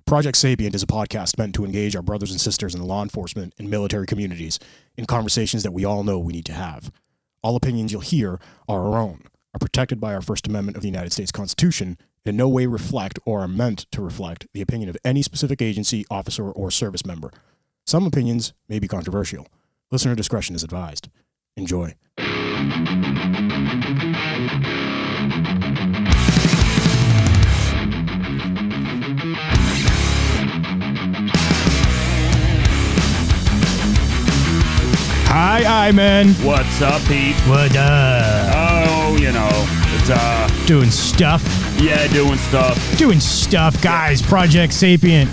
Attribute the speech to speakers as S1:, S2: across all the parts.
S1: Project Sapient is a podcast meant to engage our brothers and sisters in the law enforcement and military communities in conversations that we all know we need to have. All opinions you'll hear are our own, are protected by our First Amendment of the United States Constitution, and in no way reflect or are meant to reflect the opinion of any specific agency, officer, or service member. Some opinions may be controversial. Listener discretion is advised. Enjoy. Hi, man.
S2: What's up, Pete?
S1: What up?
S2: Oh, you know, it's
S1: Doing stuff.
S2: Yeah, doing stuff.
S1: Doing stuff, guys. Project Sapient.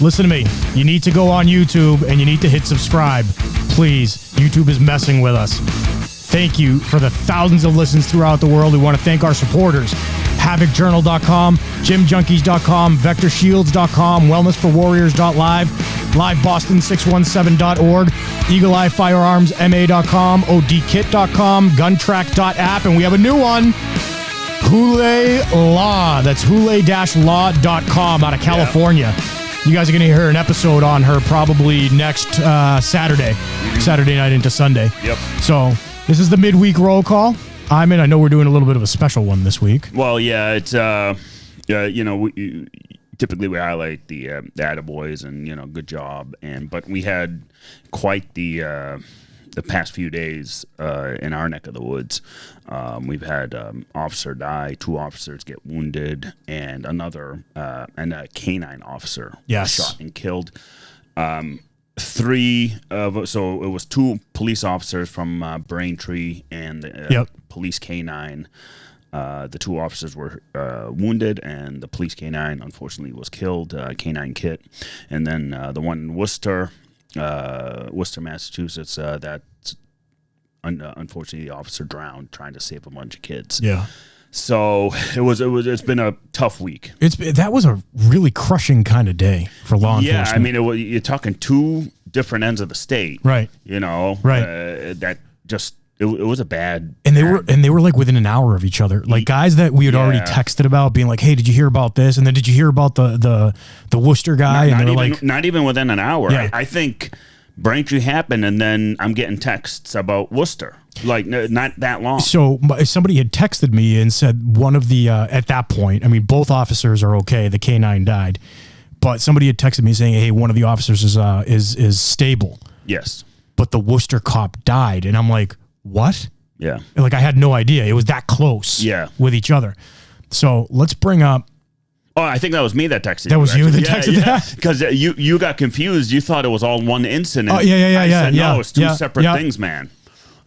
S1: Listen to me. You need to go on YouTube and you need to hit subscribe. Please. YouTube is messing with us. Thank you for the thousands of listens throughout the world. We want to thank our supporters. HavocJournal.com, GymJunkies.com, VectorShields.com, WellnessForWarriors.live, LiveBoston617.org, EagleEyeFirearmsMA.com, ODKitt.com, GunTrack.app, and we have a new one, Hule Law. That's Hule-Law.com out of California. Yeah. You guys are going to hear an episode on her probably next Saturday night into Sunday.
S2: Yep.
S1: So this is the midweek roll call. I know we're doing a little bit of a special one this week.
S2: Well, yeah, it's typically we highlight the attaboys and good job, but we had quite the past few days in our neck of the woods. We've had officer die, 2 officers get wounded, and a canine officer shot and killed. 3 of so it was 2 police officers from Braintree and the police canine. The 2 officers were wounded, and the police canine unfortunately was killed. Canine Kitt, and then the one in Worcester, Massachusetts. That's unfortunately the officer drowned trying to save a bunch of kids.
S1: Yeah.
S2: So it's been a tough week.
S1: That was a really crushing kind of day for law enforcement.
S2: Yeah, I mean, you're talking 2 different ends of the state,
S1: right?
S2: Right. That just it was a bad.
S1: And they were like within an hour of each other, like guys that we had already texted about, being like, "Hey, did you hear about this?" And then, "Did you hear about the Worcester guy?"
S2: Not even within an hour.
S1: Yeah.
S2: I think Braintree happened, and then I'm getting texts about Worcester. Like, not that long. So
S1: somebody had texted me and said one of the, at that point, I mean, both officers are okay. The canine died. But somebody had texted me saying, hey, one of the officers is stable.
S2: Yes.
S1: But the Worcester cop died. And I'm like, what?
S2: Yeah.
S1: Like, I had no idea. It was that close with each other. So let's bring up.
S2: Oh, I think that was me that texted you.
S1: That was you that texted that?
S2: Because you got confused. You thought it was all one incident.
S1: Oh, yeah.
S2: I said, no, it's 2 separate things, man.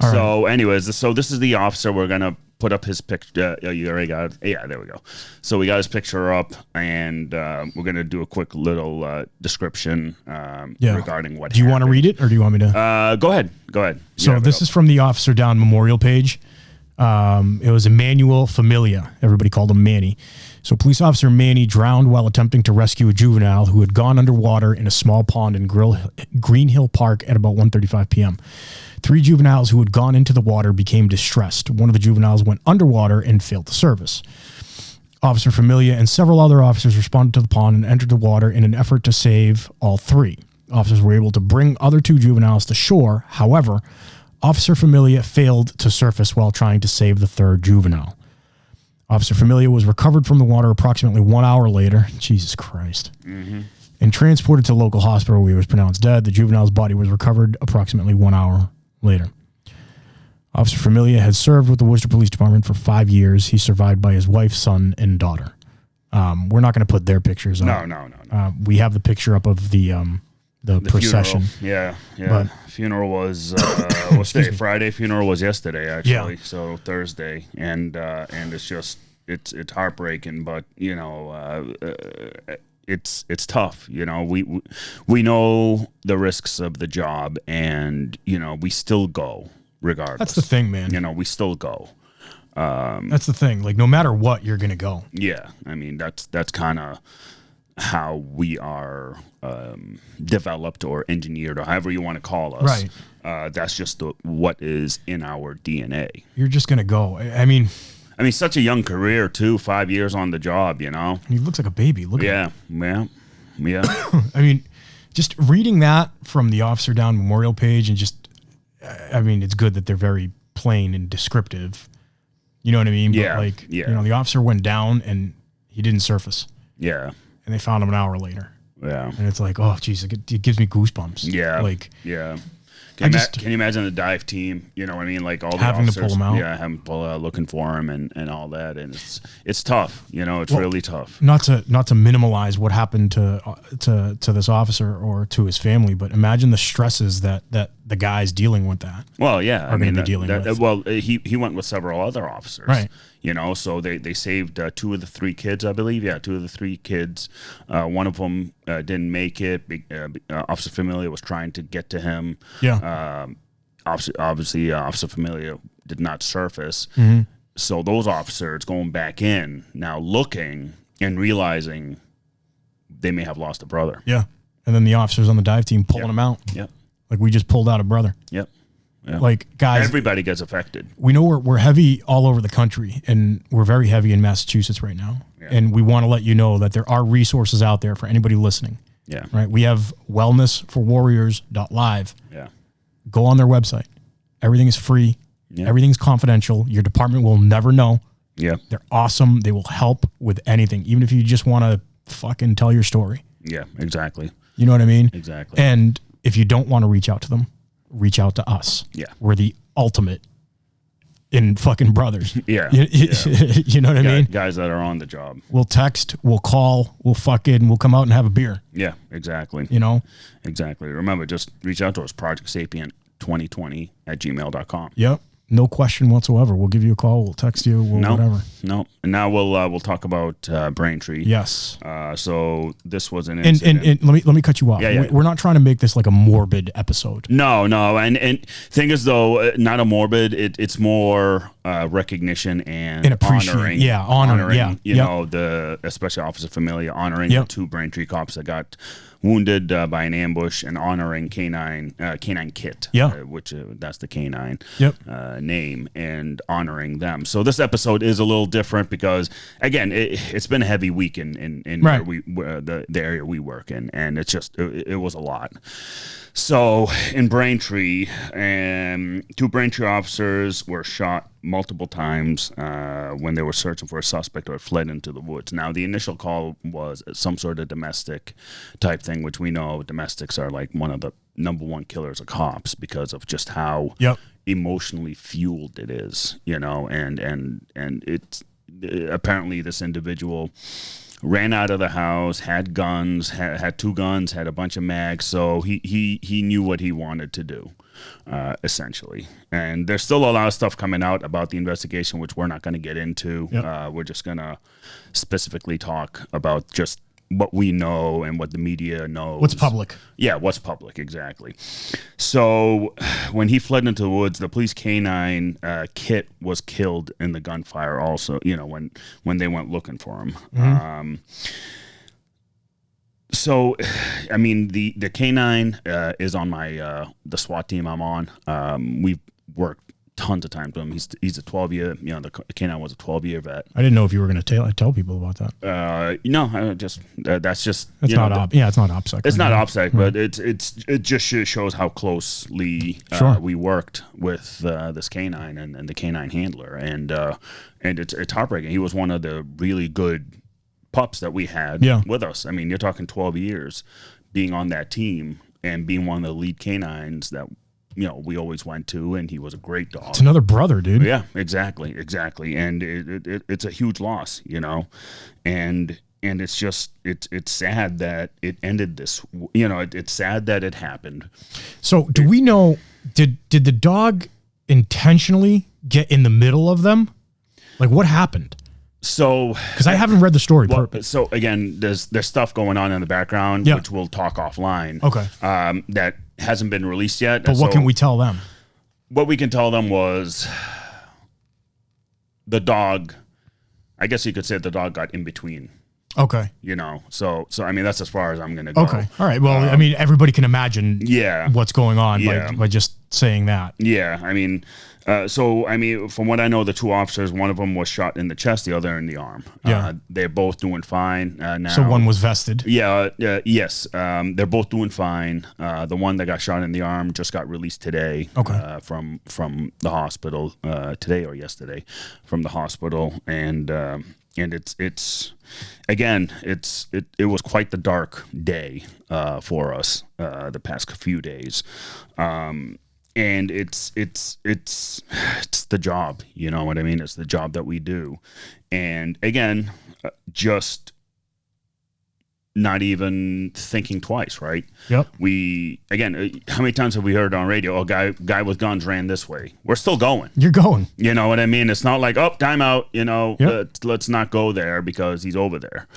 S1: All
S2: so anyways, this is the officer. We're going to put up his picture. You already got it? Yeah, there we go. So we got his picture up, and we're going to do a quick little description regarding what happened.
S1: Do you want to read it, or do you want me
S2: to? Go ahead.
S1: So this is from the Officer Down Memorial page. It was Manny Familia. Everybody called him Manny. So police officer Manny drowned while attempting to rescue a juvenile who had gone underwater in a small pond in Green Hill Park at about 1:35 p.m. 3 juveniles who had gone into the water became distressed. One of the juveniles went underwater and failed the service. Officer Familia and several other officers responded to the pond and entered the water in an effort to save all 3. Officers were able to bring other 2 juveniles to shore. However, Officer Familia failed to surface while trying to save the 3rd juvenile. Officer Familia was recovered from the water approximately 1 hour later. Jesus Christ. Mm-hmm. And transported to a local hospital where he was pronounced dead. The juvenile's body was recovered approximately 1 hour later. Officer Familia has served with the Worcester Police Department for 5 years. He's survived by his wife, son, and daughter. We're not going to put their pictures up.
S2: No.
S1: We have the picture up of the procession.
S2: Funeral. Yeah. But, funeral was Friday. Funeral was yesterday, actually. Yeah. So Thursday, and it's just it's heartbreaking, but it's tough. We know the risks of the job, and we still go regardless.
S1: That's the thing, man.
S2: We still go.
S1: That's the thing. Like, no matter what, you're gonna go.
S2: Yeah, I mean that's kind of how we are developed or engineered, or however you want to call us.
S1: Right.
S2: That's just what is in our DNA.
S1: You're just gonna go. I mean,
S2: such a young career too. 5 years on the job.
S1: He looks like a baby. Look at him.
S2: Yeah. Yeah.
S1: I mean, just reading that from the Officer Down memorial page and just, I mean, it's good that they're very plain and descriptive. You know what I mean?
S2: Yeah.
S1: But like,
S2: Yeah.
S1: you know, the officer went down and he didn't surface.
S2: Yeah.
S1: And they found him an hour later.
S2: Yeah.
S1: And it's like, oh, geez, it gives me goosebumps.
S2: Yeah.
S1: Like,
S2: yeah.
S1: I
S2: Can you imagine the dive team? You know what I mean? Like all the
S1: having
S2: officers,
S1: to pull them out.
S2: Yeah, having to pull out, looking for him and all that. And it's tough. You know, it's really tough.
S1: Not to minimize what happened to this officer or to his family, but imagine the stresses that the guys dealing with that.
S2: Well, yeah, I mean,
S1: dealing with.
S2: well, he went with several other officers,
S1: right?
S2: You know, so they saved 2 of the 3 kids, I believe. Yeah, 2 of the 3 kids. One of them didn't make it. Officer Familia was trying to get to him.
S1: Yeah.
S2: Obviously, Officer Familia did not surface.
S1: Mm-hmm.
S2: So those officers going back in now, looking and realizing they may have lost a brother.
S1: Yeah. And then the officers on the dive team pulling him out.
S2: Yep.
S1: Like we just pulled out a brother.
S2: Yep. Yeah.
S1: Like, guys,
S2: everybody gets affected.
S1: We know we're heavy all over the country, and we're very heavy in Massachusetts right now. Yeah. And we want to let you know that there are resources out there for anybody listening.
S2: Yeah.
S1: Right. We have wellnessforwarriors.live.
S2: Yeah.
S1: Go on their website. Everything is free. Yeah. Everything's confidential. Your department will never know.
S2: Yeah.
S1: They're awesome. They will help with anything, even if you just want to fucking tell your story.
S2: Yeah, exactly.
S1: You know what I mean?
S2: Exactly.
S1: And if you don't want to reach out to them, reach out to us.
S2: Yeah.
S1: We're the ultimate in fucking brothers.
S2: Yeah.
S1: You know what I mean?
S2: Guys that are on the job.
S1: We'll text, we'll call, we'll come out and have a beer.
S2: Yeah, exactly.
S1: You know?
S2: Exactly. Remember, just reach out to us, Project Sapient 2020@gmail.com.
S1: Yep. No question whatsoever. We'll give you a call. We'll text you. Whatever.
S2: No. And now we'll talk about Braintree.
S1: Yes.
S2: So this was an incident.
S1: And let me cut you off.
S2: Yeah.
S1: We're not trying to make this like a morbid episode.
S2: No. And thing is though, not a morbid. It's more recognition and honoring.
S1: Yeah, honoring. Yeah.
S2: You know, especially Officer Familia honoring the 2 Braintree cops that got wounded by an ambush, and honoring canine Kitt, which that's the canine name, and honoring them. So this episode is a little different because, again, it's been a heavy week in
S1: right.
S2: where the area we work in, and it's just it was a lot. So in Braintree, 2 Braintree officers were shot multiple times when they were searching for a suspect or had fled into the woods. Now, the initial call was some sort of domestic type thing, which we know domestics are like one of the number 1 killers of cops because of just how emotionally fueled it is, you know, and it's apparently this individual ran out of the house, had guns, had 2 guns, had a bunch of mags, so he knew what he wanted to do, essentially. And there's still a lot of stuff coming out about the investigation, which we're not going to get into. We're just going to specifically talk about just what we know and what the media knows.
S1: What's public? Yeah,
S2: what's public, exactly. So when he fled into the woods, the police canine, Kitt, was killed in the gunfire also, you know, when they went looking for him. Mm-hmm. So, I mean, the canine is on the SWAT team I'm on. We've worked tons of time with him. He's a 12-year, you know, the canine was a 12-year vet.
S1: I didn't know if you were going to tell people about that.
S2: No, that's just,
S1: it's not OPSEC.
S2: It's not OPSEC, but it just shows how closely we worked with this canine and the canine handler, and it's heartbreaking. He was one of the really good pups that we had with us. I mean, you're talking 12 years being on that team and being one of the lead canines that, you know, we always went to, and he was a great dog.
S1: It's another brother, dude.
S2: Yeah, exactly. And it's a huge loss, you know, and it's just it's sad that it ended this. You know, it's sad that it happened.
S1: So, do we know? Did the dog intentionally get in the middle of them? Like, what happened?
S2: So,
S1: because I haven't read the story.
S2: So again, there's stuff going on in the background, which we'll talk offline.
S1: Okay.
S2: That hasn't been released yet.
S1: But what can we tell them?
S2: What we can tell them was the dog. I guess you could say the dog got in between.
S1: Okay.
S2: You know, so I mean, that's as far as I'm going to go.
S1: Okay. All right. Well, I mean, everybody can imagine
S2: what's
S1: going on by just saying that.
S2: Yeah. I mean, So, I mean, from what I know, the two officers, one of them was shot in the chest, the other in the arm.
S1: Yeah.
S2: They're both doing fine now.
S1: So one was vested.
S2: Yeah, yes. They're both doing fine. The one that got shot in the arm just got released today.
S1: Okay.
S2: From the hospital today or yesterday, from the hospital, and it's again, it was quite the dark day for us the past few days. And it's the job, you know what I mean? It's the job that we do. And again, just not even thinking twice, right?
S1: Yep.
S2: How many times have we heard on radio, guy with guns ran this way? We're still going.
S1: You're going.
S2: You know what I mean? It's not like, time out,
S1: Yep.
S2: let's not go there because he's over there,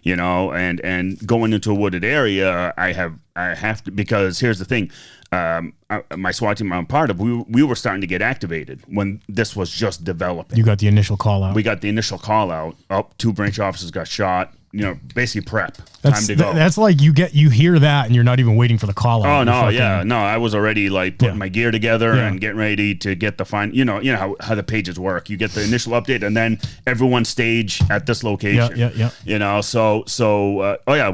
S2: and going into a wooded area, I have to, because here's the thing. My SWAT team I'm part of, we were starting to get activated when this was just developing.
S1: You got the initial call out.
S2: We got the initial call out. Two branch officers got shot. Basically prep. Time to go.
S1: That's like you hear that and you're not even waiting for the call out.
S2: Oh no, no. I was already like putting my gear together and getting ready to get the fine. You know how the pages work. You get the initial update and then everyone stage at this location.
S1: Yeah.
S2: So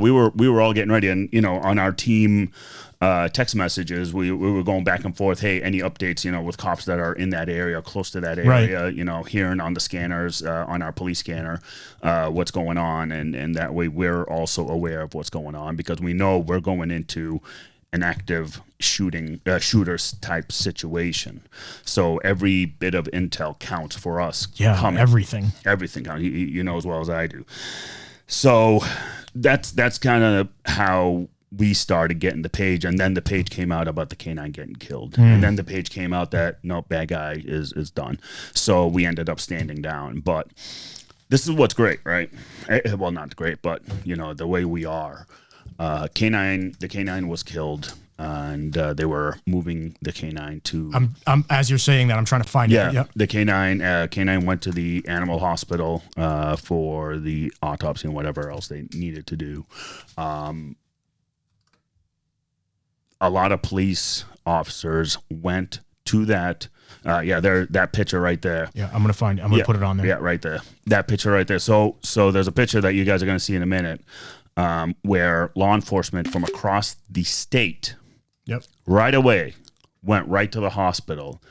S2: we were all getting ready, and on our team text messages, we were going back and forth. Hey, any updates, with cops that are in that area, close to that area,
S1: right.
S2: Hearing on the scanners, on our police scanner, what's going on. And that way we're also aware of what's going on, because we know we're going into an active shooters type situation. So every bit of intel counts for us.
S1: Yeah, everything
S2: counts, you know as well as I do. So that's kind of how we started getting the page, and then the page came out about the canine getting killed. And then the page came out that, no, bad guy is done. So we ended up standing down. But this is what's great, right? Well, not great, but, the way we are. The canine was killed, and they were moving the canine to...
S1: I'm as you're saying that, I'm trying to find it. Yeah,
S2: the canine went to the animal hospital for the autopsy and whatever else they needed to do. A lot of police officers went to that. That picture right there.
S1: Yeah, I'm gonna put it on there.
S2: Yeah, right there. That picture right there. So there's a picture that you guys are gonna see in a minute, where law enforcement from across the state, right away, went right to the hospital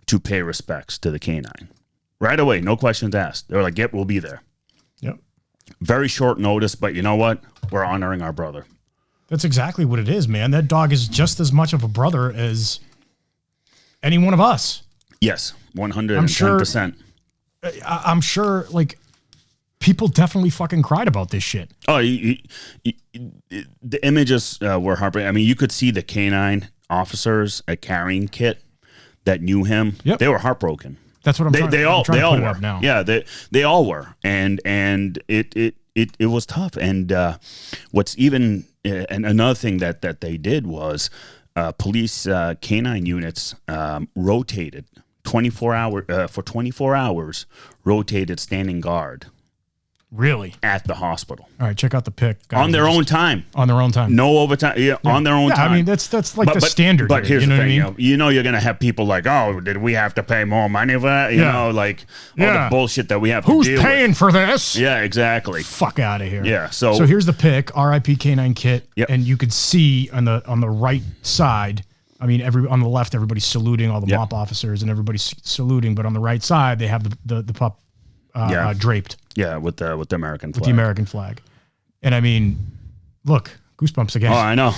S2: to pay respects to the canine. Right away, no questions asked. They were like, "Yep, we'll be there."
S1: Yep.
S2: Very short notice, but you know what? We're honoring our brother.
S1: That's exactly what it is, man. That dog is just as much of a brother as any one of us.
S2: Yes, 110%.
S1: I'm sure, like, people definitely fucking cried about this shit.
S2: Oh, the images were heartbreaking. I mean, you could see the canine officers carrying Kitt that knew him.
S1: Yep.
S2: They were heartbroken.
S1: That's what I'm trying
S2: they all
S1: to put
S2: were.
S1: Up now.
S2: Yeah, they all were, and it was tough. And what's even and another thing that they did was police canine units rotated 24 hours, rotated standing guard.
S1: Really?
S2: At the hospital.
S1: All right, check out the pic.
S2: On their own time.
S1: On their own time.
S2: No overtime. Yeah, on their own time.
S1: I mean, that's like the standard.
S2: But here's the thing.
S1: I mean?
S2: You're going to have people like, oh, did we have to pay more money for that? You know, like all the bullshit that we have to deal with.
S1: Who's paying for this?
S2: Yeah, exactly.
S1: Fuck out of here.
S2: Yeah.
S1: So here's the pic, RIP Canine Kitt.
S2: Yep.
S1: And you could see on the right side, I mean, on the left, everybody's saluting, all the MOP officers and everybody's saluting. But on the right side, they have the pup draped.
S2: Yeah, with the American flag.
S1: With the American flag. And I mean, look, goosebumps again.
S2: Oh, I know.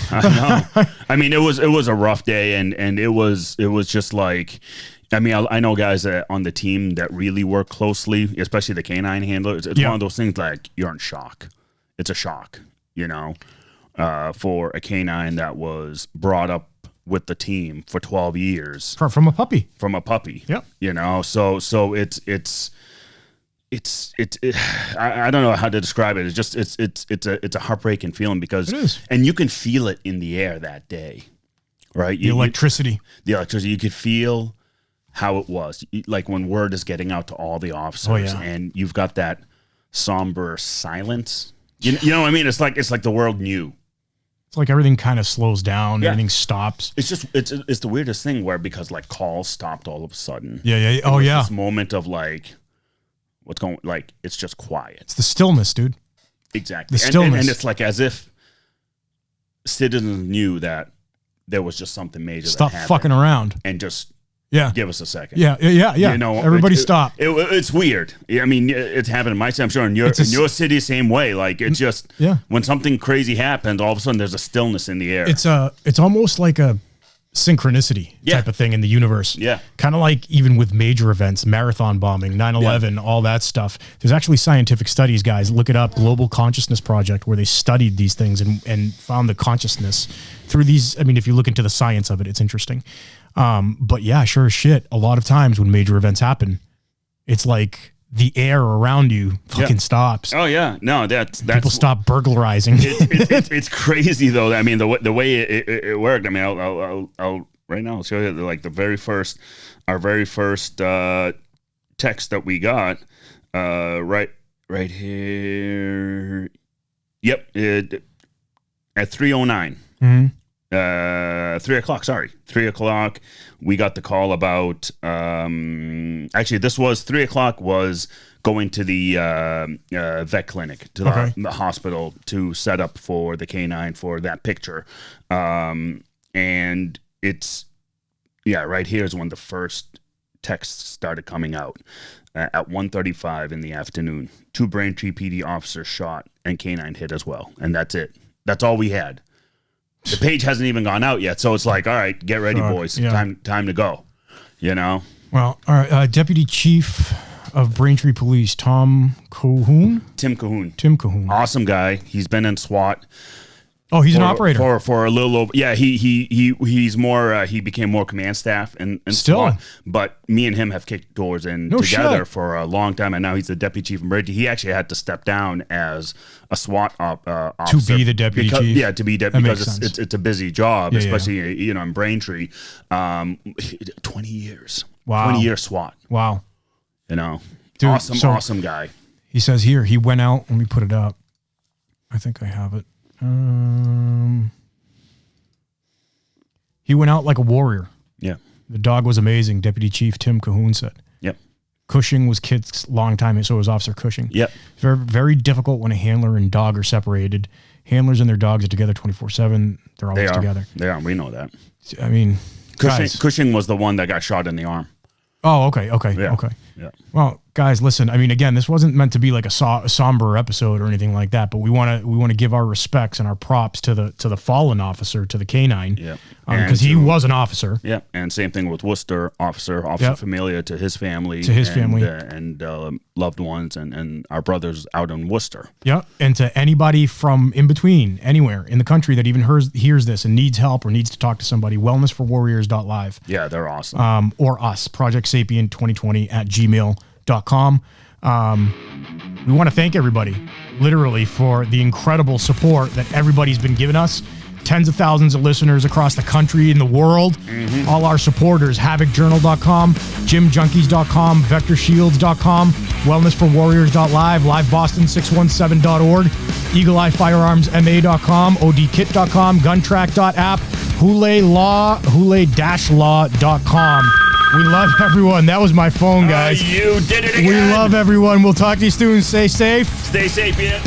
S2: I mean, it was a rough day, and it was just like, I mean, I know guys on the team that really work closely, especially the canine handlers. It's one of those things like you're in shock. It's a shock, for a canine that was brought up with the team for 12 years.
S1: From a puppy.
S2: Yep. So I don't know how to describe it. It's just it's a heartbreaking feeling, because
S1: it is.
S2: And you can feel it in the air that day, right?
S1: The electricity.
S2: You could feel how it was, like when word is getting out to all the officers, and you've got that somber silence. You know what I mean? It's like the world knew.
S1: It's like everything kind of slows down.
S2: Yeah.
S1: Everything stops.
S2: It's just it's the weirdest thing where because like calls stopped all of a sudden.
S1: Yeah. Oh yeah.
S2: This moment of like what's going like it's just quiet.
S1: It's the stillness, dude.
S2: Exactly.
S1: The stillness.
S2: And it's like as if citizens knew that there was just something major.
S1: Stop
S2: that happened
S1: fucking around
S2: and just
S1: give
S2: us a second.
S1: Yeah.
S2: You know,
S1: everybody stop.
S2: It's weird. I mean, it's happened in my city. I'm sure in your city, same way. Like it's just when something crazy happens, all of a sudden there's a stillness in the air.
S1: It's almost like a synchronicity type of thing in the universe.
S2: Yeah.
S1: Kind of like even with major events, marathon bombing, 9/11, all that stuff. There's actually scientific studies, guys. Look it up, Global Consciousness Project, where they studied these things and found the consciousness through these. I mean, if you look into the science of it, it's interesting. But yeah, sure as shit. A lot of times when major events happen, it's like the air around you fucking stops.
S2: Oh yeah, no, that's
S1: people stop burglarizing.
S2: It's crazy though. I mean, the way it worked. I mean, I'll right now I'll show you like our very first text that we got. Right here. Yep, at 3:09. Mm-hmm. 3 o'clock. Sorry, 3 o'clock. We got the call about. Actually, this was 3 o'clock. Was going to the vet clinic to the hospital to set up for the canine for that picture, and it's right here is when the first texts started coming out at 1:35 in the afternoon. 2 Braintree PD officers shot and canine hit as well, and that's it. That's all we had. The page hasn't even gone out yet, so it's like, all right, get ready, boys. Yeah. Time to go. You know.
S1: Well, all right. Deputy Chief of Braintree Police, Tim Cahoon.
S2: Awesome guy. He's been in SWAT.
S1: Oh, he's an operator
S2: for a little over. Yeah, he's more. He became more command staff and SWAT. But me and him have kicked doors in together for a long time, and now he's the deputy chief in Braintree. He actually had to step down as a SWAT officer
S1: to be the deputy chief.
S2: Yeah, to be deputy because it's a busy job, especially in Braintree. 20 years. Wow. 20 years SWAT.
S1: Wow.
S2: You know, dude, awesome guy.
S1: He says here he went out. Let me put it up. I think I have it. He went out like a warrior.
S2: Yeah.
S1: The dog was amazing. Deputy Chief Tim Cahoon said.
S2: Yep.
S1: Cushing was Kitt's long time, so was Officer Cushing.
S2: Yep.
S1: Very, very difficult when a handler and dog are separated. Handlers and their dogs are together 24/7. They're always together.
S2: They are. We know that.
S1: I mean,
S2: Cushing was the one that got shot in the arm.
S1: Oh, okay.
S2: Yeah.
S1: Well, guys, listen. I mean, again, this wasn't meant to be like a somber episode or anything like that, but we want to give our respects and our props to the fallen officer, to the canine, because he was an officer.
S2: Yeah, and same thing with Worcester Officer Familia, to his family, and loved ones, and our brothers out in Worcester.
S1: Yeah, and to anybody from in between, anywhere in the country that even hears this and needs help or needs to talk to somebody, wellnessforwarriors.live.
S2: Yeah, they're awesome.
S1: Or us, Project Sapient 2020 at gmail.com. We want to thank everybody, literally, for the incredible support that everybody's been giving us. Tens of thousands of listeners across the country and the world. Mm-hmm. All our supporters, HavocJournal.com, GymJunkies.com, VectorShields.com, WellnessForWarriors.live, LiveBoston617.org, EagleEyeFirearmsMA.com, ODKit.com, GunTrack.app, Hule-Law.com. We love everyone. That was my phone, guys.
S2: You did it again.
S1: We love everyone. We'll talk to you soon. Stay safe.
S2: Stay sapient.